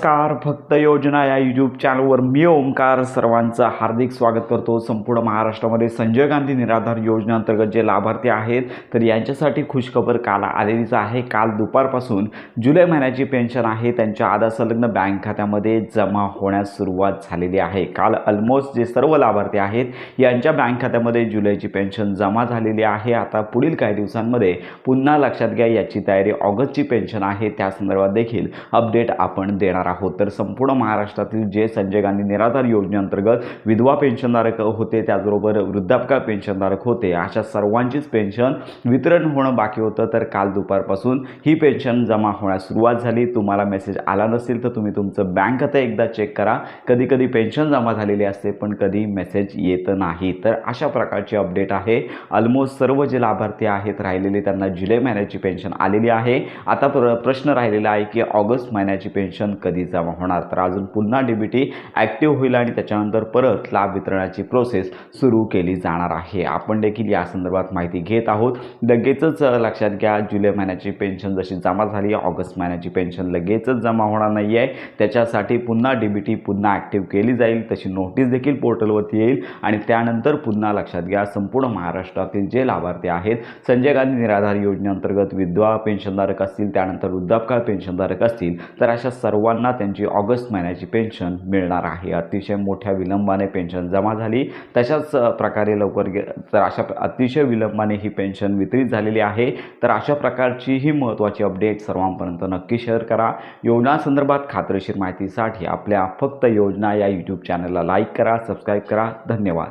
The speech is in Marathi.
नमस्कार. फक्त योजना या यूट्यूब चॅनलवर मी ओमकार सर्वांचं हार्दिक स्वागत करतो. संपूर्ण महाराष्ट्रामध्ये संजय गांधी निराधार योजनेअंतर्गत जे लाभार्थी आहेत तर यांच्यासाठी खुशखबर काल आलेलीच आहे. काल दुपारपासून जुलै महिन्याची पेन्शन आहे त्यांच्या आधार संलग्न बँक खात्यामध्ये जमा होण्यास सुरुवात झालेली आहे. काल ऑलमोस्ट जे सर्व लाभार्थी आहेत यांच्या बँक खात्यामध्ये जुलैची पेन्शन जमा झालेली आहे. आता पुढील काही दिवसांमध्ये पुन्हा लक्षात घ्या याची तयारी ऑगस्टची पेन्शन आहे त्या संदर्भात देखील अपडेट आपण देणार आहोत. तर संपूर्ण महाराष्ट्रातील जे संजय गांधी निराधार योजनेअंतर्गत विधवा पेन्शनधारक होते त्याचबरोबर वृद्धापकाळ पेन्शनधारक होते अशा सर्वांचीच पेन्शन वितरण होणं बाकी होतं. तर काल दुपारपासून ही पेन्शन जमा होण्यास सुरुवात झाली. तुम्हाला मेसेज आला नसेल तर तुम्ही तुमचं बँक खातं एकदा चेक करा. कधी कधी पेन्शन जमा झालेली असते पण कधी मेसेज येत नाही. तर अशा प्रकारची अपडेट आहे. ऑलमोस्ट सर्व जे लाभार्थी आहेत राहिलेले त्यांना जुलै महिन्याची पेन्शन आलेली आहे. आता प्रश्न राहिलेला आहे की ऑगस्ट महिन्याची पेन्शन कधी जमा होणार. तर अजून पुन्हा डीबीटी ॲक्टिव्ह होईल आणि त्याच्यानंतर परत लाभ वितरणाची प्रोसेस सुरू केली जाणार आहे. आपण देखील या संदर्भात माहिती घेत आहोत. लगेचच लक्षात घ्या जुलै महिन्याची पेन्शन जशी जमा झाली ऑगस्ट महिन्याची पेन्शन लगेचच जमा होणार नाही आहे. त्याच्यासाठी पुन्हा डीबीटी पुन्हा ॲक्टिव्ह केली जाईल. तशी नोटीस देखील पोर्टलवरती येईल आणि त्यानंतर पुन्हा लक्षात घ्या संपूर्ण महाराष्ट्रातील जे लाभार्थी आहेत संजय गांधी निराधार योजनेअंतर्गत विधवा पेन्शनधारक असतील त्यानंतर वृद्धापकाळ पेन्शनधारक असतील तर अशा सर्वांना त्यांची ऑगस्ट महिन्याची पेन्शन मिळणार आहे. अतिशय मोठ्या विलंबाने पेन्शन जमा झाली तशाच प्रकारे तर अशा अतिशय विलंबाने ही पेन्शन वितरित झालेली आहे. तर अशा प्रकारची ही महत्त्वाची अपडेट सर्वांपर्यंत नक्की शेअर करा. योजना संदर्भात खात्रीशीर माहितीसाठी आपल्या फक्त योजना या यूट्यूब चॅनलला लाईक करा, सबस्क्राईब करा. धन्यवाद.